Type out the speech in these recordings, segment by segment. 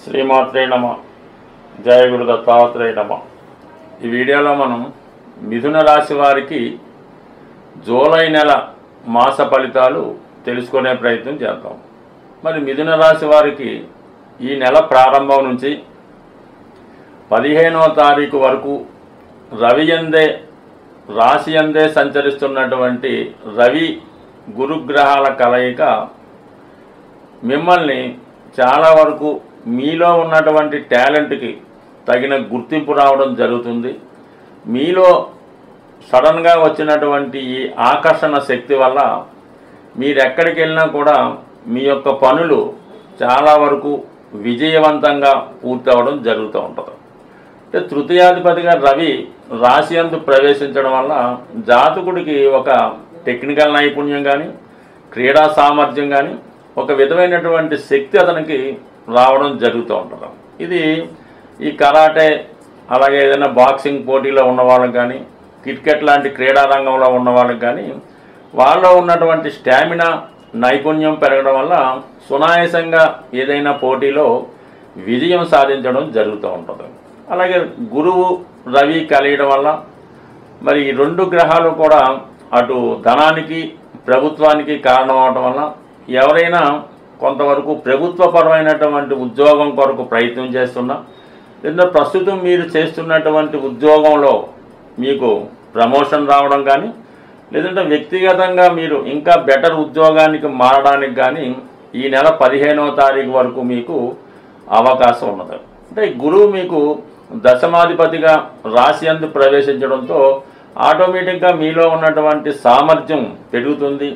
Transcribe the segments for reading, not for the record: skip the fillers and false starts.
శ్రీమాత్రే నమ. జయ గురు దత్తాత్రేయ నమ. ఈ వీడియోలో మనం మిథున రాశి వారికి జూలై నెల మాస ఫలితాలు తెలుసుకునే ప్రయత్నం చేద్దాం. మరి మిథున రాశి వారికి ఈ నెల ప్రారంభం నుంచి 15వ తారీఖు వరకు రాశి యందే సంచరిస్తున్నటువంటి రవి గురుగ్రహాల కలయిక మిమ్మల్ని చాలా వరకు మీలో ఉన్నటువంటి టాలెంట్కి తగిన గుర్తింపు రావడం జరుగుతుంది. మీలో సడన్గా వచ్చినటువంటి ఈ ఆకర్షణ శక్తి వల్ల మీరు ఎక్కడికి వెళ్ళినా కూడా మీ యొక్క పనులు చాలా వరకు విజయవంతంగా పూర్తి అవ్వడం జరుగుతూ ఉంటుంది. అంటే తృతీయాధిపతిగా రవి రాశి యందు ప్రవేశించడం వల్ల జాతకుడికి ఒక టెక్నికల్ నైపుణ్యం కానీ క్రీడా సామర్థ్యం కానీ ఒక విధమైనటువంటి శక్తి అతనికి రావడం జరుగుతూ ఉంటుంది. ఇది ఈ కరాటే అలాగే ఏదైనా బాక్సింగ్ పోటీలో ఉన్న వాళ్ళకి కానీ క్రికెట్ లాంటి క్రీడా రంగంలో ఉన్న వాళ్ళకి కానీ వాళ్ళలో ఉన్నటువంటి స్టామినా నైపుణ్యం పెరగడం వల్ల సునాయాసంగా ఏదైనా పోటీలో విజయం సాధించడం జరుగుతూ ఉంటుంది. అలాగే గురువు రవి కలియడం వల్ల మరి ఈ రెండు గ్రహాలు కూడా అటు ధనానికి ప్రభుత్వానికి కారణం అవడం వల్ల ఎవరైనా కొంతవరకు ప్రభుత్వపరమైనటువంటి ఉద్యోగం కొరకు ప్రయత్నం చేస్తున్నా లేదా ప్రస్తుతం మీరు చేస్తున్నటువంటి ఉద్యోగంలో మీకు ప్రమోషన్ రావడం కానీ లేదంటే వ్యక్తిగతంగా మీరు ఇంకా బెటర్ ఉద్యోగానికి మారడానికి కానీ ఈ నెల 15వ తారీఖు వరకు మీకు అవకాశం ఉన్నది. అంటే గురువు మీకు దశమాధిపతిగా రాశి యందు ప్రవేశించడంతో ఆటోమేటిక్గా మీలో ఉన్నటువంటి సామర్థ్యం పెరుగుతుంది.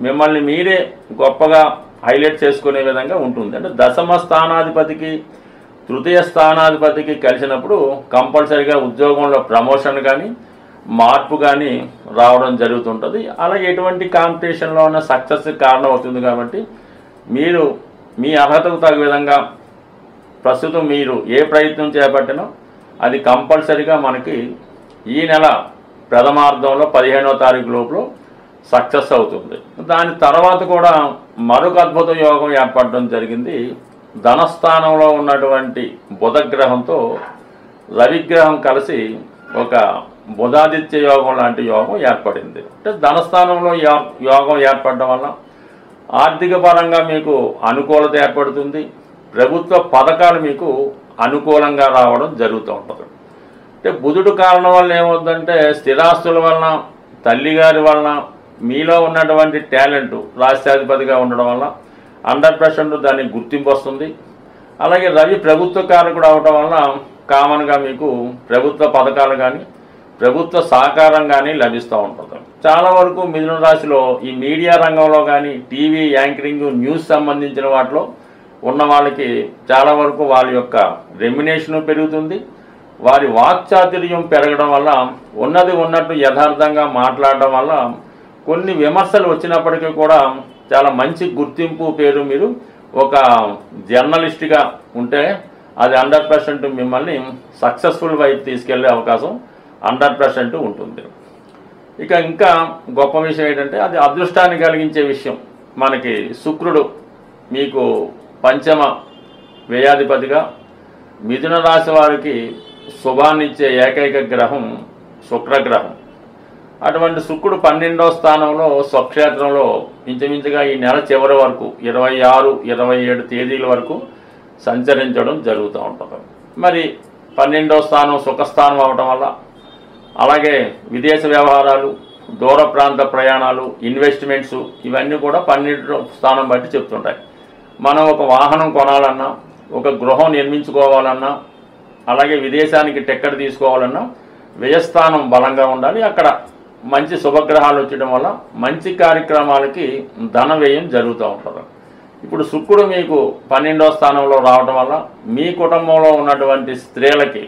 మిమ్మల్ని మీరే గొప్పగా హైలైట్ చేసుకునే విధంగా ఉంటుంది. అంటే దశమ స్థానాధిపతికి తృతీయ స్థానాధిపతికి కలిసినప్పుడు కంపల్సరీగా ఉద్యోగంలో ప్రమోషన్ కానీ మార్పు కానీ రావడం జరుగుతుంటుంది. అలాగే ఎటువంటి కాంపిటీషన్లో ఉన్న సక్సెస్కి కారణం అవుతుంది. కాబట్టి మీరు మీ అర్హతకు తగ్గ విధంగా ప్రస్తుతం మీరు ఏ ప్రయత్నం చేపట్టినా అది కంపల్సరీగా మనకి ఈ నెల ప్రథమార్థంలో 15వ తారీఖు లోపల సక్సెస్ అవుతుంది. దాని తర్వాత కూడా మరొక అద్భుత యోగం ఏర్పడడం జరిగింది. ధనస్థానంలో ఉన్నటువంటి బుధగ్రహంతో రవిగ్రహం కలిసి ఒక బుధాదిత్య యోగం లాంటి యోగం ఏర్పడింది. అంటే ధనస్థానంలో యోగం ఏర్పడడం వల్ల ఆర్థిక పరంగా మీకు అనుకూలత ఏర్పడుతుంది. ప్రభుత్వ పథకాలు మీకు అనుకూలంగా రావడం జరుగుతూ ఉంటుంది. అంటే బుధుడు కారణం వల్ల ఏమవుతుందంటే స్థిరాస్తుల వలన తల్లిగారి వలన మీలో ఉన్నటువంటి టాలెంట్ రాష్ట్రాధిపతిగా ఉండడం వల్ల 100% దానికి గుర్తింపు వస్తుంది. అలాగే రవి ప్రభుత్వ కారకుడు అవడం వల్ల కామన్గా మీకు ప్రభుత్వ పథకాలు కానీ ప్రభుత్వ సహకారం కానీ లభిస్తూ ఉంటుంది. చాలా వరకు మిథున రాశిలో ఈ మీడియా రంగంలో కానీ టీవీ యాంకరింగ్ న్యూస్ సంబంధించిన వాటిలో ఉన్న వాళ్ళకి చాలా వరకు వాళ్ళ యొక్క రెమ్యునేషన్ పెరుగుతుంది. వారి వాక్చాతుర్యం పెరగడం వల్ల ఉన్నది ఉన్నట్టు యథార్థంగా మాట్లాడడం వల్ల కొన్ని విమర్శలు వచ్చినప్పటికీ కూడా చాలా మంచి గుర్తింపు పేరు మీరు ఒక జర్నలిస్ట్గా ఉంటే అది 100% మిమ్మల్ని సక్సెస్ఫుల్ వైపు తీసుకెళ్లే అవకాశం 100% ఉంటుంది. ఇంకా గొప్ప విషయం ఏంటంటే అది అదృష్టాన్ని కలిగించే విషయం. మనకి శుక్రుడు మీకు పంచమ వ్యయాధిపతిగా మిథున రాశి వారికి శుభాన్నిచ్చే ఏకైక గ్రహం శుక్రగ్రహం. అటువంటి శుక్రుడు 12వ స్థానంలో స్వక్షేత్రంలో ఇంచుమించుగా ఈ నెల చివరి వరకు 26, 27 తేదీల వరకు సంచరించడం జరుగుతూ ఉంటుంది. మరి 12వ స్థానం సుఖస్థానం అవడం వల్ల అలాగే విదేశ వ్యవహారాలు దూర ప్రాంత ప్రయాణాలు ఇన్వెస్ట్మెంట్స్ ఇవన్నీ కూడా 12వ స్థానం బట్టి చెప్తుంటాయి. మనం ఒక వాహనం కొనాలన్నా ఒక గృహం నిర్మించుకోవాలన్నా అలాగే విదేశానికి టికెట్ తీసుకోవాలన్నా వ్యయస్థానం బలంగా ఉండాలి. అక్కడ మంచి శుభగ్రహాలు వచ్చడం వల్ల మంచి కార్యక్రమాలకి ధన వ్యయం జరుగుతూ ఉంటుంది. ఇప్పుడు శుక్రుడు మీకు 12వ స్థానంలో రావడం వల్ల మీ కుటుంబంలో ఉన్నటువంటి స్త్రీలకి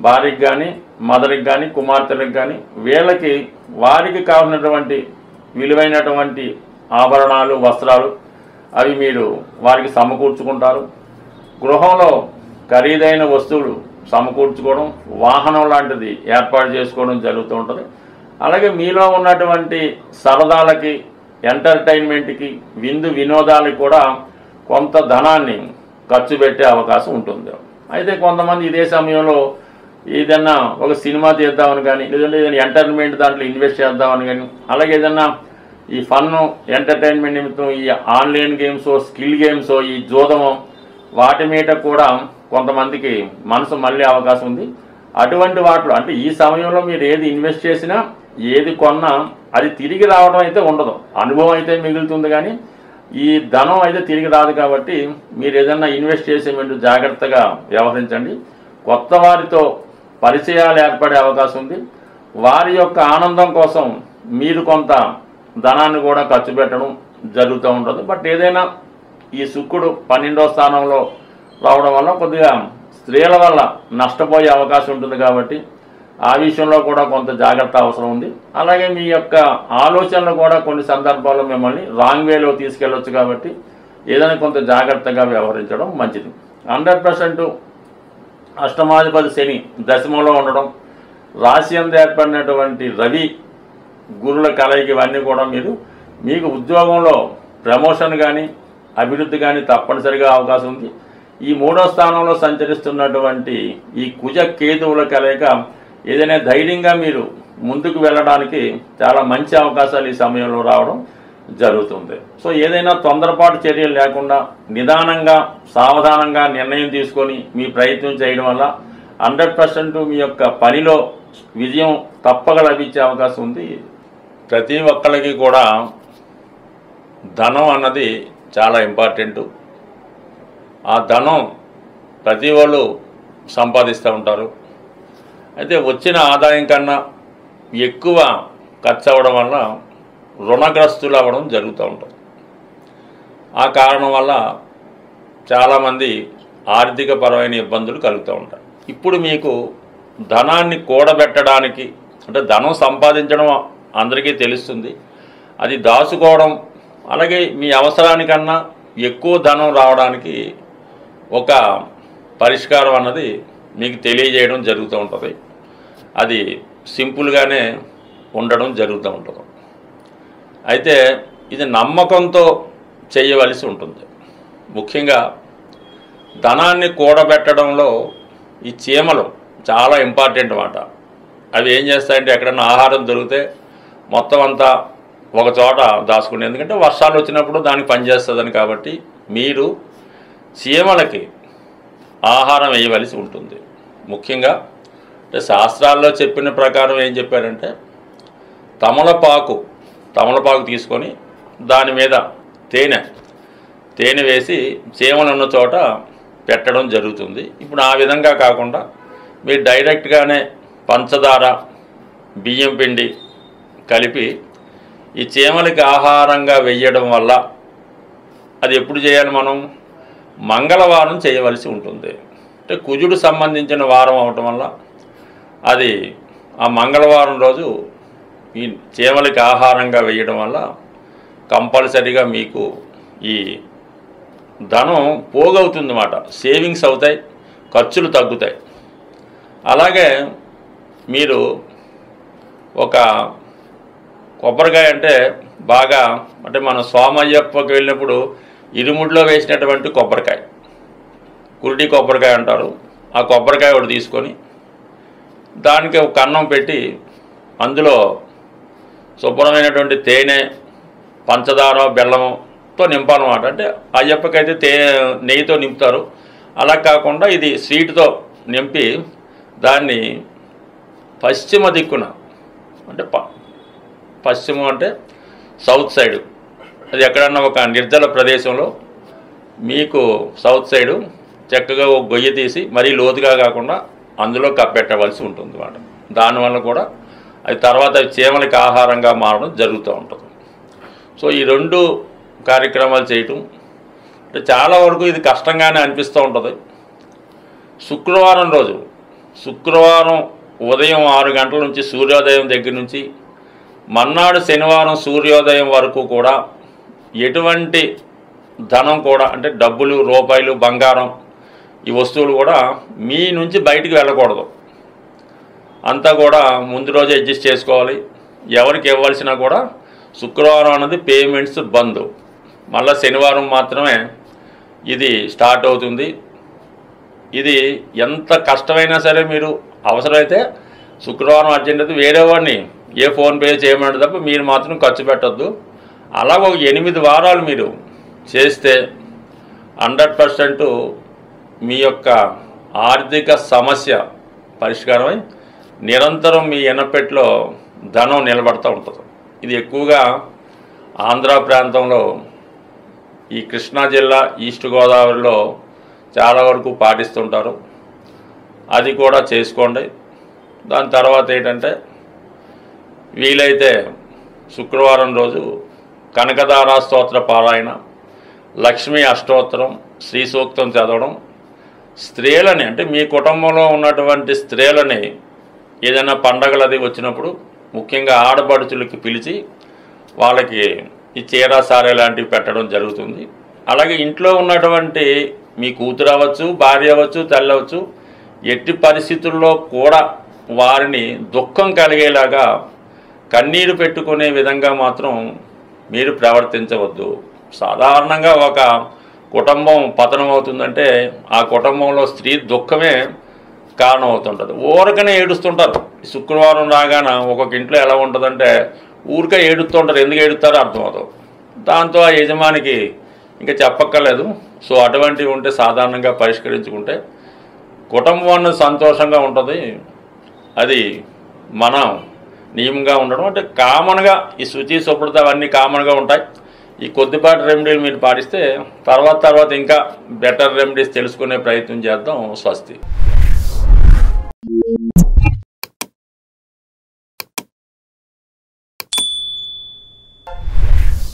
భార్యకి కానీ మదర్కి కానీ కుమార్తెలకు కానీ వీళ్ళకి వారికి కావాల్సినటువంటి విలువైనటువంటి ఆభరణాలు వస్త్రాలు అవి మీరు వారికి సమకూర్చుకుంటారు. గృహంలో ఖరీదైన వస్తువులు సమకూర్చుకోవడం వాహనం లాంటిది ఏర్పాటు చేసుకోవడం జరుగుతూ ఉంటుంది. అలాగే మీలో ఉన్నటువంటి సరదాలకి ఎంటర్టైన్మెంట్కి విందు వినోదాలకి కూడా కొంత ధనాన్ని ఖర్చు పెట్టే అవకాశం ఉంటుంది. అయితే కొంతమంది ఇదే సమయంలో ఏదన్నా ఒక సినిమా తీద్దామని కానీ, లేదంటే ఏదైనా ఎంటర్టైన్మెంట్ దాంట్లో ఇన్వెస్ట్ చేద్దామని కానీ, అలాగే ఏదన్నా ఈ ఫన్ ఎంటర్టైన్మెంట్ నిమిత్తం ఈ ఆన్లైన్ గేమ్స్, స్కిల్ గేమ్స్, ఈ జూదము వాటి మీద కూడా కొంతమందికి మనసు మళ్ళీ అవకాశం ఉంది. అటువంటి వాటిలో అంటే ఈ సమయంలో మీరు ఏది ఇన్వెస్ట్ చేసినా, ఏది కొన్నా అది తిరిగి రావడం అయితే ఉండదు. అనుభవం అయితే మిగులుతుంది, కానీ ఈ ధనం అయితే తిరిగి రాదు. కాబట్టి మీరు ఏదన్నా ఇన్వెస్ట్ చేసే ముందు జాగ్రత్తగా వ్యవహరించండి. కొత్త వారితో పరిచయాలు ఏర్పడే అవకాశం ఉంది. వారి యొక్క ఆనందం కోసం మీరు కొంత ధనాన్ని కూడా ఖర్చు పెట్టడం జరుగుతూ ఉంటుంది. బట్ ఏదైనా ఈ శుక్రుడు 12వ స్థానంలో రావడం వల్ల కొద్దిగా స్త్రీల వల్ల నష్టపోయే అవకాశం ఉంటుంది. కాబట్టి ఆ విషయంలో కూడా కొంత జాగ్రత్త అవసరం ఉంది. అలాగే మీ యొక్క ఆలోచనలు కూడా కొన్ని సందర్భాల్లో మిమ్మల్ని రాంగ్ వేలో తీసుకెళ్ళొచ్చు. కాబట్టి ఏదైనా కొంత జాగ్రత్తగా వ్యవహరించడం మంచిది. 100% అష్టమాధిపతి శని దశమంలో ఉండడం, రాశి యందు ఏర్పడినటువంటి రవి గురుల కలయిక, ఇవన్నీ కూడా మీకు ఉద్యోగంలో ప్రమోషన్ కానీ అభివృద్ధి కానీ తప్పనిసరిగా అవకాశం ఉంది. ఈ 3వ స్థానంలో సంచరిస్తున్నటువంటి ఈ కుజ కేతువుల కలయిక ఏదైనా ధైర్యంగా మీరు ముందుకు వెళ్ళడానికి చాలా మంచి అవకాశాలు ఈ సమయంలో రావడం జరుగుతుంది. సో ఏదైనా తొందరపాటు చర్యలు లేకుండా నిదానంగా సావధానంగా నిర్ణయం తీసుకొని మీ ప్రయత్నం చేయడం వల్ల 100% మీ యొక్క పనిలో విజయం తప్పక లభించే అవకాశం ఉంది. ప్రతి ఒక్కరికి కూడా ధనం అన్నది చాలా ఇంపార్టెంటు. ఆ ధనం ప్రతి వాళ్ళు సంపాదిస్తూ ఉంటారు. అయితే వచ్చిన ఆదాయం కన్నా ఎక్కువ ఖర్చు అవ్వడం వల్ల రుణగ్రస్తులు అవ్వడం జరుగుతూ ఉంటుంది. ఆ కారణం వల్ల చాలామంది ఆర్థిక పరమైన ఇబ్బందులు కలుగుతూ ఉంటాయి. ఇప్పుడు మీకు ధనాన్ని కూడబెట్టడానికి, అంటే ధనం సంపాదించడం అందరికీ తెలుస్తుంది, అది దాచుకోవడం, అలాగే మీ అవసరానికన్నా ఎక్కువ ధనం రావడానికి ఒక పరిష్కారం అన్నది మీకు తెలియజేయడం జరుగుతూ ఉంటుంది. అది సింపుల్గానే ఉండడం జరుగుతూ ఉంటుంది. అయితే ఇది నమ్మకంతో చేయవలసి ఉంటుంది. ముఖ్యంగా ధనాన్ని కూడబెట్టడంలో ఈ చీమలు చాలా ఇంపార్టెంట్ మాట. అవి ఏం చేస్తాయంటే ఎక్కడైనా ఆహారం దొరికితే మొత్తం అంతా ఒక చోట దాచుకునే, ఎందుకంటే వర్షాలు వచ్చినప్పుడు దానికి పనిచేస్తుందని. కాబట్టి మీరు చీమలకి ఆహారం వేయవలసి ఉంటుంది. ముఖ్యంగా అంటే శాస్త్రాల్లో చెప్పిన ప్రకారం ఏం చెప్పారంటే తమలపాకు తీసుకొని దాని మీద తేనె వేసి చీమలు ఉన్న చోట పెట్టడం జరుగుతుంది. ఇప్పుడు ఆ విధంగా కాకుండా మీరు డైరెక్ట్గానే పంచదార, బియ్యం పిండి కలిపి ఈ చీమలకి ఆహారంగా వేయడం వల్ల, అది ఎప్పుడు చేయాలి, మనం మంగళవారం చేయవలసి ఉంటుంది. అంటే కుజుడు సంబంధించిన వారం అవటం వల్ల అది ఆ మంగళవారం రోజు ఈ చీమలకి ఆహారంగా వేయడం వల్ల కంపల్సరీగా మీకు ఈ ధనం పోగవుతుంది అన్నమాట. సేవింగ్స్ అవుతాయి, ఖర్చులు తగ్గుతాయి. అలాగే మీరు ఒక కొబ్బరికాయ అంటే బాగా, అంటే మనం సోమయ్యప్పకి వెళ్ళినప్పుడు ఇరుముడిలో వేసినటువంటి కొబ్బరికాయ, కురిటి కొబ్బరికాయ అంటారు. ఆ కొబ్బరికాయ ఒకటి తీసుకొని దానికి ఒక కన్నం పెట్టి అందులో శుభ్రమైనటువంటి తేనె, పంచదార, బెల్లముతో నింపాలన్నమాట. అంటే అయ్యప్పకైతే నెయ్యితో నింపుతారు. అలా కాకుండా ఇది స్వీట్తో నింపి దాన్ని పశ్చిమ దిక్కున, అంటే పశ్చిమం అంటే సౌత్ సైడు, అది ఎక్కడన్నా ఒక నిర్జల ప్రదేశంలో మీకు సౌత్ సైడు చక్కగా ఒక గొయ్యి తీసి మరీ లోతుగా కాకుండా అందులో కప్పెట్టవలసి ఉంటుంది అన్నమాట. దానివల్ల కూడా అది తర్వాత చీమలకి ఆహారంగా మారడం జరుగుతూ ఉంటుంది. సో ఈ 2 కార్యక్రమాలు చేయటం అంటే చాలా వరకు ఇది కష్టంగానే అనిపిస్తూ ఉంటుంది. శుక్రవారం ఉదయం 6 గంటల నుంచి సూర్యోదయం దగ్గర నుంచి మర్నాడు శనివారం సూర్యోదయం వరకు కూడా ఎటువంటి ధనం కూడా, అంటే డబ్బులు, రూపాయలు, బంగారం, ఈ వస్తువులు కూడా మీ నుంచి బయటికి వెళ్ళకూడదు. అంతా కూడా ముందు రోజే అడ్జస్ట్ చేసుకోవాలి. ఎవరికి ఇవ్వాల్సినా కూడా శుక్రవారం అన్నది పేమెంట్స్ బంద్. మళ్ళీ శనివారం మాత్రమే ఇది స్టార్ట్ అవుతుంది. ఇది ఎంత కష్టమైనా సరే మీరు అవసరమైతే శుక్రవారం అర్జెంట్ అయితే వేరే వాడిని ఫోన్పే చేయమంటే తప్ప మీరు మాత్రం ఖర్చు పెట్టద్దు. అలా ఒక 8 వారాలు మీరు చేస్తే 100% మీ యొక్క ఆర్థిక సమస్య పరిష్కారమై నిరంతరం మీ ఎనపెట్లో ధనం నిలబడుతూ ఉంటుంది. ఇది ఎక్కువగా ఆంధ్ర ప్రాంతంలో ఈ కృష్ణా జిల్లా ఈస్ట్ గోదావరిలో చాలా వరకు పాటిస్తుంటారు. అది కూడా చేసుకోండి. దాని తర్వాత ఏంటంటే వీలైతే శుక్రవారం రోజు కనకదార స్తోత్ర పారాయణ, లక్ష్మీ అష్టోత్తరం, శ్రీ సూక్తం చదవడం, స్త్రీలని అంటే మీ కుటుంబంలో ఉన్నటువంటి స్త్రీలని ఏదైనా పండగలు అది వచ్చినప్పుడు ముఖ్యంగా ఆడపడుచులకి పిలిచి వాళ్ళకి ఈ చీర సారే లాంటివి పెట్టడం జరుగుతుంది. అలాగే ఇంట్లో ఉన్నటువంటి మీ కూతురు అవ్వచ్చు, భార్య అవ్వచ్చు, తల్లి అవ్వచ్చు, ఎట్టి పరిస్థితుల్లో కూడా వారిని దుఃఖం కలిగేలాగా కన్నీరు పెట్టుకునే విధంగా మాత్రం మీరు ప్రవర్తించవద్దు. సాధారణంగా ఒక కుటుంబం పతనం అవుతుందంటే ఆ కుటుంబంలో స్త్రీ దుఃఖమే కారణం అవుతుంటుంది. ఊరకనే ఏడుస్తుంటారు. శుక్రవారం రాగానే ఒక్కొక్క ఇంట్లో ఎలా ఉంటుందంటే ఊరికే ఏడుస్తుంటారు. ఎందుకు ఏడుస్తారో అర్థమవుతుంది. దాంతో ఆ యజమానికి ఇంకా చెప్పక్కర్లేదు. సో అటువంటివి ఉంటే సాధారణంగా పరిష్కరించుకుంటే కుటుంబం అన్నది సంతోషంగా ఉంటుంది. అది మన నియమంగా ఉండడం అంటే కామన్గా ఈ శుచి శుభ్రత అవన్నీ కామన్గా ఉంటాయి. ఈ కొద్దిపాటి రెమెడీలు మీరు పాటిస్తే తర్వాత ఇంకా బెటర్ రెమెడీస్ తెలుసుకునే ప్రయత్నం చేద్దాం. స్వస్తి.